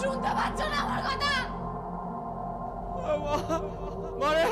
শুনতে পাচ্ছ না আমার কথা? মারে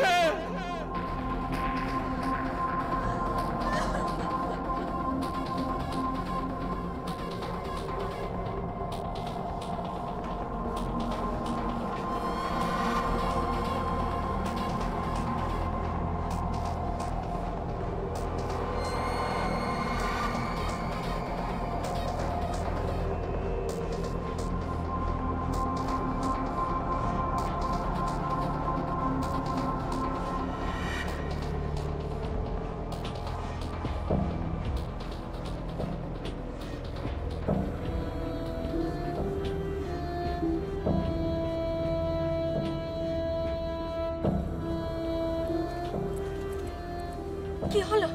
কি হলো?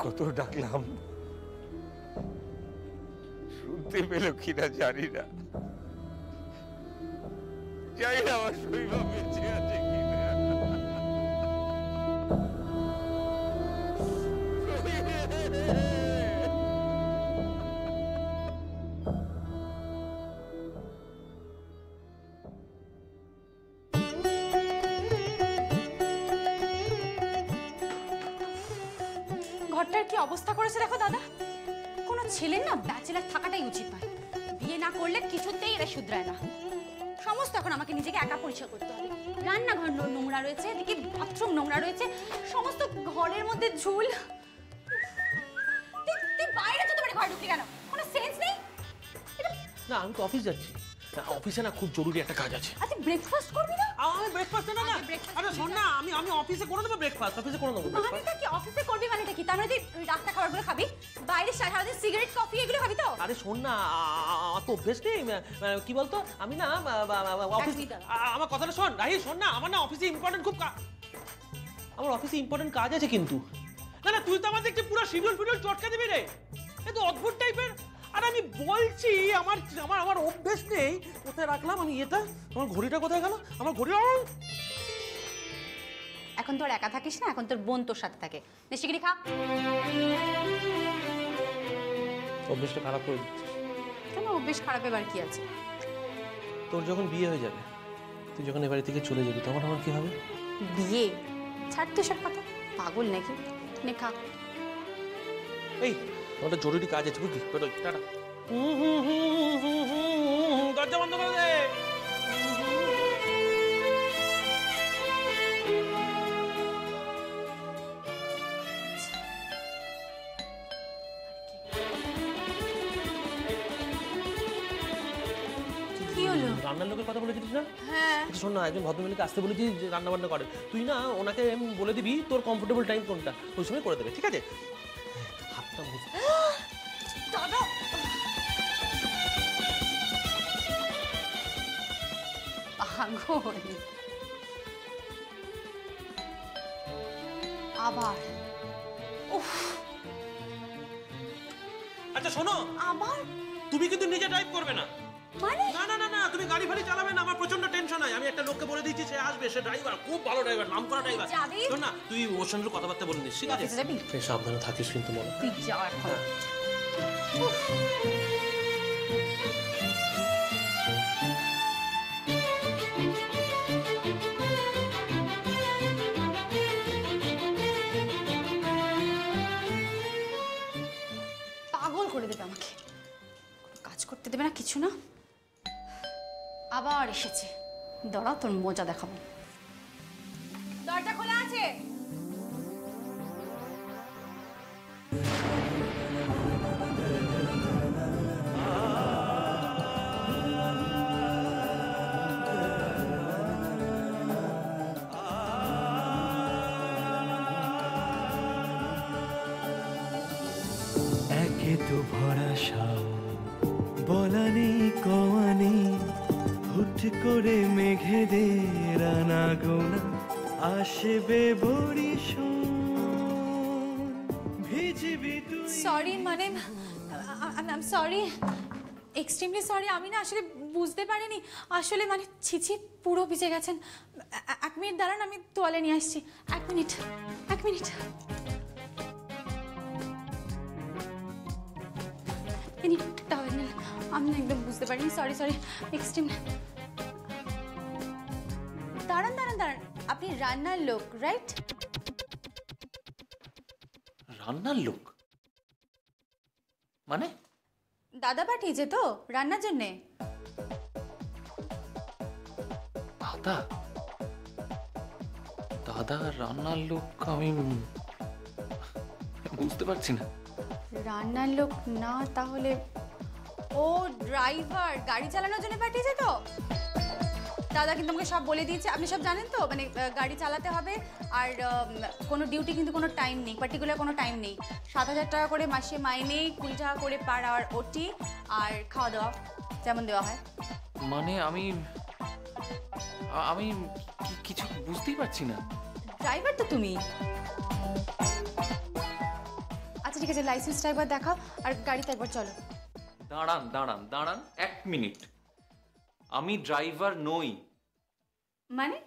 কত ডাকলাম, শুনতে পেল কিনা জানি না। জানি না আমার শৈবা বেঁচে আছে কিনা। ঘরটার কি অবস্থা করেছে দেখো দাদা। কোনো ছেলের না ব্যাচেলার থাকাটাই উচিত নয়। বিয়ে না করলে কিছুতেই এরা শুধরায় না। সমস্ত এখন আমাকে নিজেকে একা পরিষ্কার করতে হবে। রান্নাঘর নোংরা রয়েছে, এদিকে বাথরুম নোংরা রয়েছে, সমস্ত ঘরের মধ্যে ঝুল। তুই বাইরে তো তোমার ঘরে ঢুকলি কেন? কোনো সেন্স নেই? না আমি তো অফিস যাচ্ছি। অফিসে না খুব জরুরি একটা কাজ আছে। আচ্ছা ব্রেকফাস্ট করবি না? আমি ব্রেকফাস্ট না না। আরে শোন না, আমি অফিসে করে দেবো ব্রেকফাস্ট। অফিসে করে দেবো ব্রেকফাস্ট। মানেটা কি অফিসে করবি মানেটা কি? তার মানে তুই রাস্তা খাবারগুলো খাবি, বাইরে সারাদিন সিগারেট কফি এগুলো খাবি তো? আরে শোন না, তো অভ্যেস নেই। কি বলতো, আমি না অফিস, আমার কথাটা শোন রাহি, শোন না, আমার না অফিসে ইম্পর্টেন্ট খুব আমার অফিসে ইম্পর্টেন্ট কাজ আছে কিন্তু। না না, তুই তো আমার দেখছি পুরো শিডিউল চটকে দিবি রে। এ তো অদ্ভুত টাইপের। আর আমি বলছি আমার আমার আমার অভ্যেস নেই। কোথায় রাখলাম আমি এটা? আমার ঘড়িটা কোথায় গেল? আমার ঘড়ি এখন তোর একা থাকিস না, এখন তোর বোন তোর সাথে থাকে। নিশ্চিগিরি খা। অভ্যেসটা খারাপ করে দিচ্ছিস। কেন অভ্যেস খারাপ? এবার কি আছে? তোর যখন বিয়ে হয়ে যাবে, তুই যখন এ বাড়ি থেকে চলে যাবি, তখন আমার কি হবে? বিয়ে? ছাড় তো সব কথা, পাগল নাকি? নে খা। এই আমার জরুরি কাজ আছে, বুঝলি? বেরোই, টাটা। দরজা বন্ধ করে দে। কি হলো? রান্নার লোকের কথা বলেছিস না? হ্যাঁ। শোন না, একজন ভদ্রমহিলাকে আসতে বলেছি যে রান্না বান্না করে। তুই না ওনাকে বলে দিবি তোর কমফোর্টেবল টাইম কোনটা, ওই সময় করে দেবে, ঠিক আছে? হাতটা মুছ। দাদা পাগল আবার। উফ, আচ্ছা শোনো, আবার তুমি কিন্তু নিজে ড্রাইভ করবে না। মানে? না না না না, তুমি গাড়ি ফাড়ি চালাবে না, আমার প্রচন্ড টেনশন হয়। আমি একটা লোককে বলে দিচ্ছি, সে আসবে, সে ড্রাইভার, খুব ভালো ড্রাইভার, নাম করা ড্রাইভার। শোন না, তুই ওর সঙ্গে কথাবার্তা বলে নিস, ঠিক আছে? তুই সাবধানে থাকিস কিন্তু মনে। তুই যা এখন। পাগল করে দেবে আমাকে, কাজ করতে দেবে না, কিছু না। আবার এসেছে, দাঁড়া তোর মজা দেখাবো। দরজা খোলা আছে? একে তো ভরা শাও বলা নেই কওয়া নেই, হুট করে মেঘেদের আনাগোনা আসবে বরিশন, ভিজবি তুই। সরি, মানে আই সরি, এক্সট্রিমলি সরি। আমি না আসলে বুঝতে পারিনি, আসলে মানে ছিছি পুরো ভিজে গেছেন। 1 মিনিট দাঁড়ান, আমি তোয়ালে নিয়ে আসছি। 1 মিনিট, 1 মিনিট। তিনি তাহলে না, আমি না একদম বুঝতে পারিনি, সরি সরি এক্সট্রিম। দাঁড়ান দাঁড়ান দাঁড়ান, আপনি রান্নার লোক রাইট? রান্নার লোক মানে? দাদা পাঠিয়েছে তো রান্নার জন্যে? দাদা? দাদা রান্নার লোক? আমি বুঝতে পারছি না। রান্নার লোক না তাহলে ও ড্রাইভার, গাড়ি চালানোর জন্য পাঠিয়েছে তো? দাদা কিন্তু আমাকে সব বলে দিয়েছে, আপনি সব জানেন তো, মানে গাড়ি চালাতে হবে আর কোনো ডিউটি কিন্তু কোনো টাইম নেই, পার্টিকুলার কোনো টাইম নেই। 7,000 টাকা করে মাসে মাইনে, 20 টাকা করে পার আওয়ার ওটি, আর খাওয়া দাওয়া যেমন দেওয়া হয়। মানে আমি আমি কিছু বুঝতেই পারছি না। ড্রাইভার তো তুমি। আচ্ছা ঠিক আছে, লাইসেন্সটা একবার দেখাও আর গাড়িতে একবার চলো। দাঁড়ান দাঁড়ান দাঁড়ান, 1 মিনিট। আমি ড্রাইভার নই। মানে?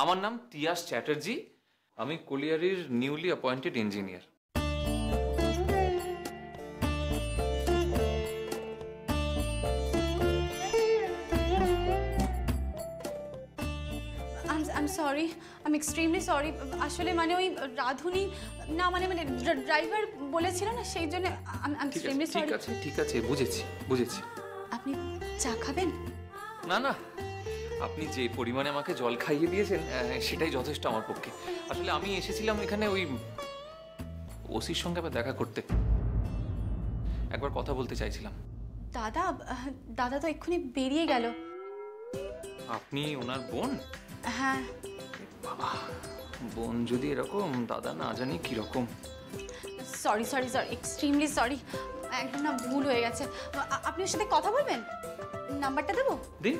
আমার নাম তিয়াস চ্যাটার্জি। আমি কলিয়ারির newly appointed engineer. I am sorry, I am extremely sorry. আসলে মানে ওই রাধুনি না, মানে মানে ড্রাইভার বলেছিল না, সেই জন্য আই এম এক্সট্রিমলি সরি। ঠিক আছে ঠিক আছে, বুঝেছি বুঝেছি। আপনি চা খাবেন? না না, আপনি যে পরিমাণে আমাকে জল খাইয়ে দিয়েছেন সেটাই যথেষ্ট আমার পক্ষে। আসলে আমি এসেছিলাম এখানে ওই ওসির সঙ্গে আবার দেখা করতে, একবার কথা বলতে চাইছিলাম। দাদা দাদা তো এক্ষুনি বেরিয়ে গেল। আপনি ওনার বোন? হ্যাঁ। বাবা, বোন যদি এরকম, দাদা না জানি কিরকম। Sorry sorry sorry, extremely sorry, একদম না ভুল হয়ে গেছে। আপনি ওর সাথে কথা বলবেন? নাম্বারটা দেবো? দিন।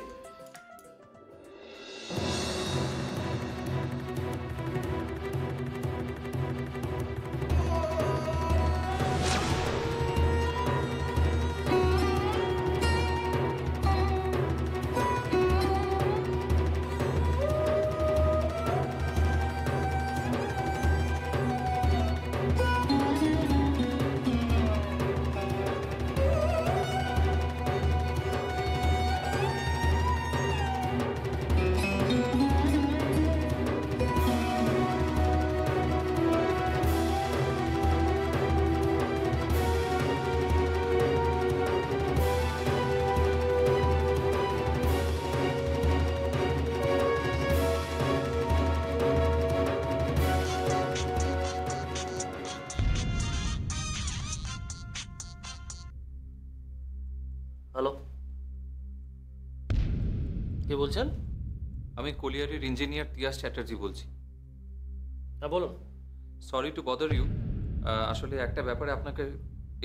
হ্যালো, কে বলছেন? আমি কলিয়ারির ইঞ্জিনিয়ার তিয়াস চ্যাটার্জি বলছি। হ্যাঁ বলুন। Sorry to bother you. আসলে একটা ব্যাপারে আপনাকে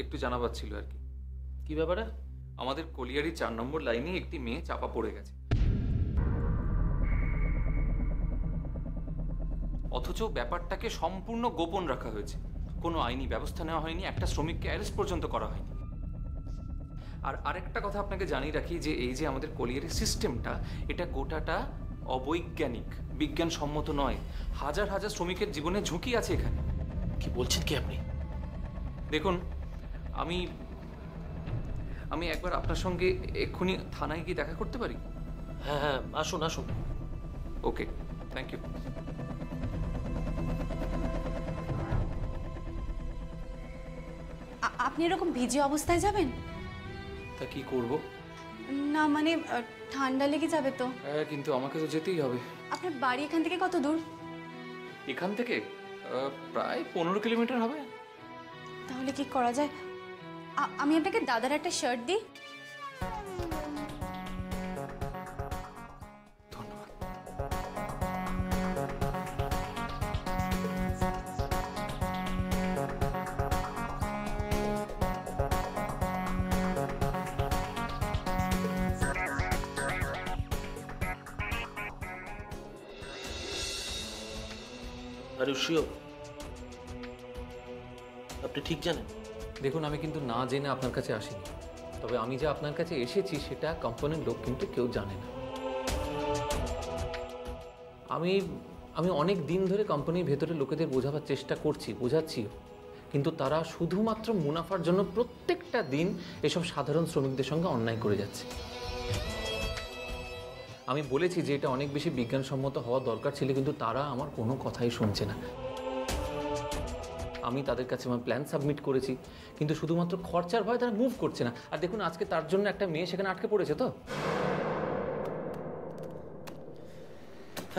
একটু জানাবার ছিল আর কি। কি ব্যাপারে? আমাদের কলিয়ারি 4 নম্বর লাইনে একটি মেয়ে চাপা পড়ে গেছে, অথচ ব্যাপারটাকে সম্পূর্ণ গোপন রাখা হয়েছে। কোনো আইনি ব্যবস্থা নেওয়া হয়নি, একটা শ্রমিককে অ্যারেস্ট পর্যন্ত করা হয়নি। আর আরেকটা কথা আপনাকে জানিয়ে রাখি যে এই যে আমাদের কলিয়ারি সিস্টেমটা, এটা গোটাটা অবৈজ্ঞানিক, বিজ্ঞানসম্মত নয়। হাজার হাজার শ্রমিকের জীবনে ঝুঁকি আছে এখানে। কি বলছেন কি আপনি? দেখুন, আমি আমি একবার আপনার সঙ্গে এক্ষুনি থানায় গিয়ে দেখা করতে পারি? হ্যাঁ হ্যাঁ, আসুন আসুন। ওকে, থ্যাংক ইউ। আপনি এরকম ভিজে অবস্থায় যাবেন? তা কি করব? না মানে ঠান্ডা লেগে যাবে তো। হ্যাঁ, কিন্তু আমাকে তো যেতেই হবে। আপনার বাড়ি এখান থেকে কত দূর? এখান থেকে প্রায় 15 কিলোমিটার হবে। তাহলে কি করা যায়, আমি আপনাকে দাদার একটা শার্ট দিই। ধন্যবাদ। Are you sure? আপনি ঠিক জানেন? দেখুন, আমি কিন্তু না জেনে আপনার কাছে আসিনি, তবে আমি যে আপনার কাছে এসেছি সেটা কোম্পানির লোক কিন্তু কেউ জানে না। আমি অনেক দিন ধরে কোম্পানির ভেতরে লোকেদের বোঝাবার চেষ্টা করছি, বোঝাচ্ছিও, কিন্তু তারা শুধুমাত্র মুনাফার জন্য প্রত্যেকটা দিন এসব সাধারণ শ্রমিকদের সঙ্গে অন্যায় করে যাচ্ছে। আমি বলেছি যে এটা অনেক বেশি বিজ্ঞানসম্মত হওয়া দরকার ছিল, কিন্তু তারা আমার কোনো কথাই শুনছে না। আমি তাদের কাছে আমার প্ল্যান সাবমিট করেছি, কিন্তু শুধুমাত্র খরচার ভয়ে তারা মুভ করছে না। আর দেখুন, আজকে তার জন্য একটা মেয়ে সেখানে আটকে পড়েছে। তো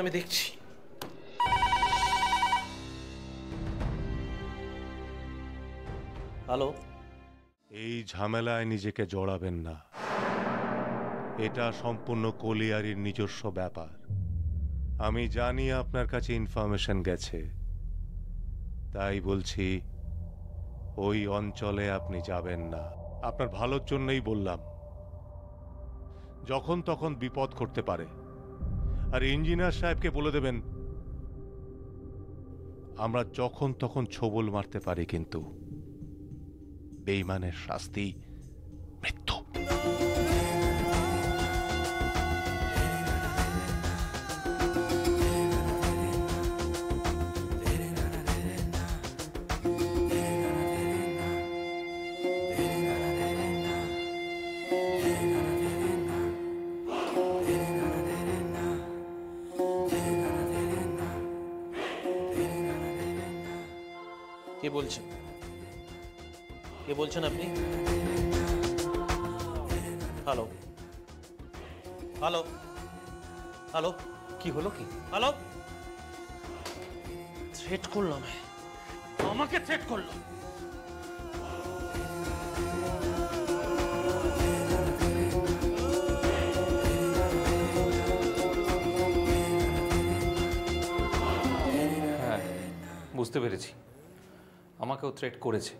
আমি দেখছি। হ্যালো, এই ঝামেলায় নিজেকে জড়াবেন না। এটা সম্পূর্ণ কলিয়ারির নিজস্ব ব্যাপার। আমি জানি আপনার কাছে ইনফরমেশন গেছে, তাই বলছি ওই অঞ্চলে আপনি যাবেন না। আপনার ভালোর জন্যই বললাম, যখন তখন বিপদ ঘটতে পারে। আর ইঞ্জিনিয়ার সাহেবকে বলে দেবেন আমরা যখন তখন ছোবল মারতে পারি, কিন্তু বেঈমানের শাস্তি মৃত্যু। কে বলছেন? কে বলছেন আপনি? হ্যালো, হ্যালো, হ্যালো, কি হলো? কি হ্যালো? থ্রেট করলো আমাকে থ্রেট করলো। হ্যাঁ, বুঝতে পেরেছি, আমাকেও থ্রেট করেছে।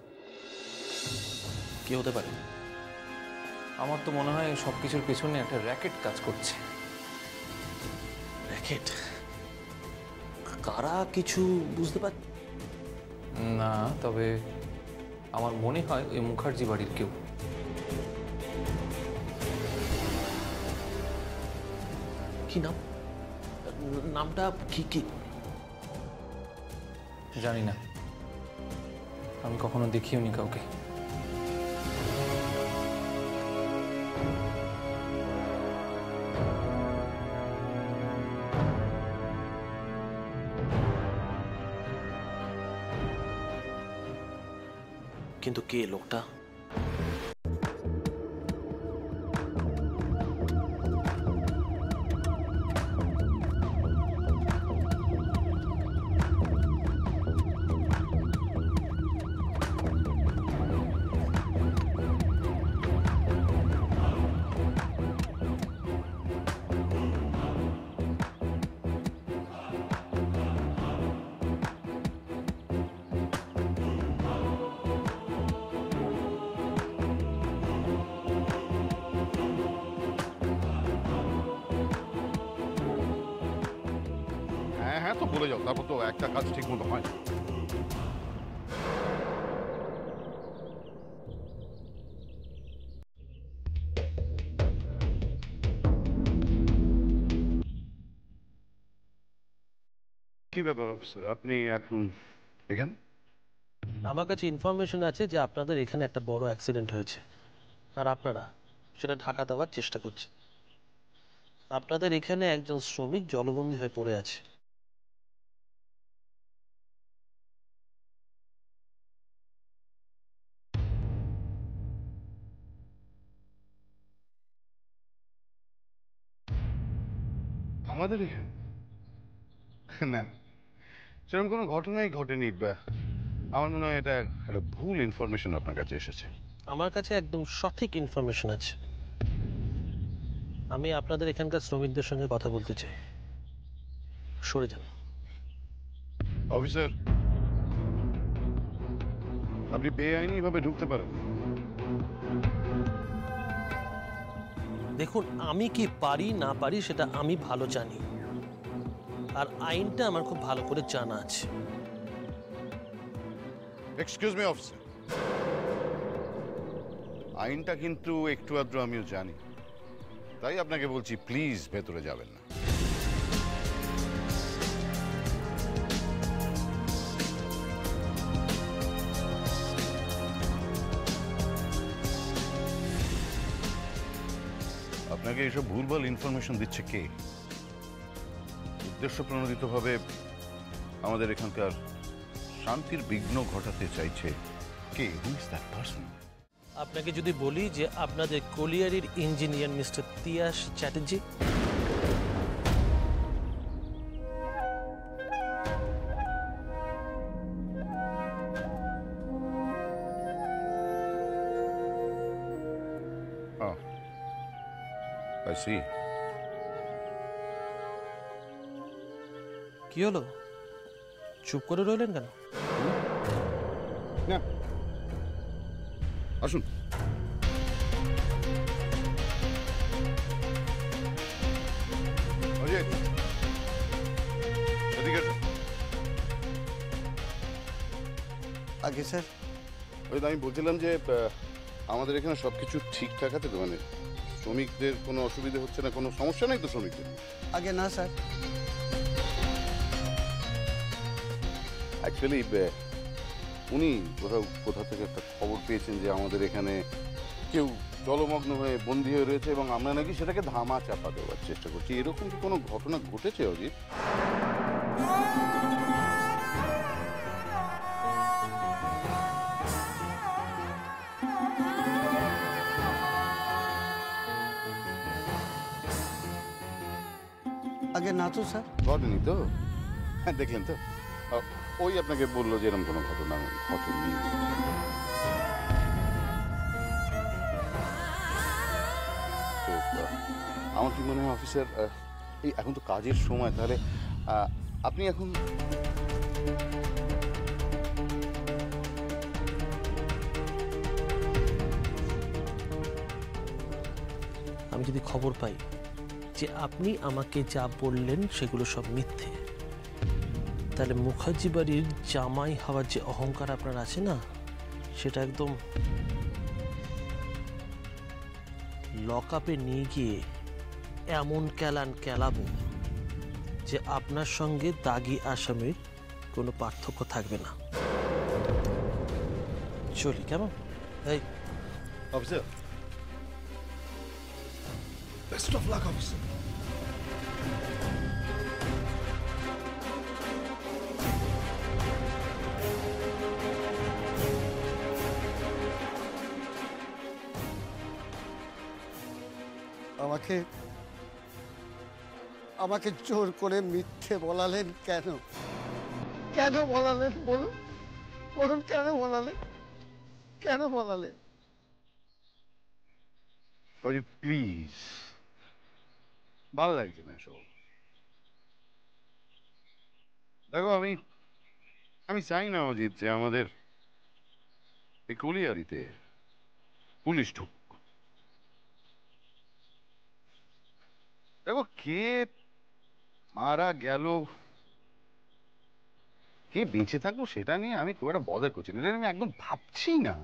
কি হতে পারে? আমার তো মনে হয় সব কিছুর পেছনে একটা র্যাকেট কাজ করছে। র্যাকেট? কারা কিছু বুঝতে পার? না, তবে আমার মনে হয় ওই মুখার্জি বাড়ির কেউ। কি নাম? নামটা কি? কি জানি না, আমি কখনো দেখিওনি কাউকে। কিন্তু কে লোকটা? হ্যাঁ তো বলে যাও, তারপর তো একটা কাজ ঠিক মতো হয় না। কি ব্যাপার অফিসার, আপনি এখন এখানে? আমার কাছে ইনফরমেশন আছে যে আপনাদের এখানে একটা বড় অ্যাক্সিডেন্ট হয়েছে, আর আপনারা সেটা ঢাকা দেওয়ার চেষ্টা করছেন। আপনাদের এখানে একজন শ্রমিক জলবন্দী হয়ে পড়ে আছে। আমাদের এখানে? না, সেরকম কোনো ঘটনাই ঘটেনি। আমার মনে হয় এটা একটা ভুল ইনফরমেশন আপনার কাছে এসেছে। আমার কাছে একদম সঠিক ইনফরমেশন আছে। আমি আপনাদের এখানকার শ্রমিকদের সঙ্গে কথা বলতে চাই। সরে যান। অফিসার, আপনি বেআইনি ভাবে ঢুকতে পারেন। দেখুন, আমি কি পারি না পারি সেটা আমি ভালো জানি, আর আইনটা আমার খুব ভালো করে জানা আছে। এক্সকিউজ মি অফিসার, আইনটা কিন্তু একটু আধটু আমিও জানি, তাই আপনাকে বলছি প্লিজ ভেতরে যাবেন না। আপনাকে এইসব ভুলভাল ইনফরমেশন দিচ্ছে কে? উদ্দেশ্য প্রণোদিতভাবে আমাদের এখানকার শান্তির বিঘ্ন ঘটাতে চাইছে কে? Who is that person? আপনাকে যদি বলি যে আপনাদের কলিয়ারির engineer mister Tiyas Chatterjee. I C. কি হলো, চুপ করে রইলেন কেন? না, আসুন। অজিত, এদিকে এসো। আগে স্যার, ওই আমি বলছিলাম যে আমাদের এখানে সবকিছু ঠিকঠাক আছে তো? মানে শ্রমিকদের কোনো অসুবিধা হচ্ছে না, কোনো সমস্যা নেই তো শ্রমিকদের? আগে না স্যার। অ্যাকচুয়ালি উনি কোথা থেকে একটা খবর পেয়েছেন যে আমাদের এখানে কেউ জলমগ্ন হয়ে বন্দী হয়ে রয়েছে এবং আমরা নাকি সেটাকে ধামা চাপা দেওয়ার চেষ্টা করছি। এরকম কি কোনো ঘটনা ঘটেছে অজিত? আগে না তো স্যার। ঘটেনি তো? হ্যাঁ, দেখলেন তো, ওই আপনাকে বললো যে এরকম কোনো ঘটনা ঘটেনি। তো আমার কি মনে হয় অফিসার, এই এখন তো কাজের সময়, তাহলে আপনি এখন আমি যদি খবর পাই যে আপনি আমাকে যা বললেন সেগুলো সব মিথ্যে, তাহলে মুখার্জি বাড়ির জামাই হওয়ার যে অহংকার আপনার আছে না, সেটা একদম লক আপে নিয়ে গিয়ে এমন কেলাবো যে আপনার সঙ্গে দাগি আসামির কোনো পার্থক্য থাকবে না। চলি কেমন? এই officer, best of luck officer. আমাকে আমাকে জোর করে মিথ্যে বলালেন কেন? কেন বলালেন বলুন? বলুন কেন বলালেন? কেন বলালেন? অজিত প্লিজ, ভালো লাগছে না এসব। দেখো, আমি চাই না অজিত যে আমাদের এই কলিয়ারিতে পুলিশ ঢুক। দেখো, কে মারা গেল, কে বেঁচে থাকলো সেটা নিয়ে আমি খুব একটা বদার করছি না, এটা আমি একদম ভাবছি না।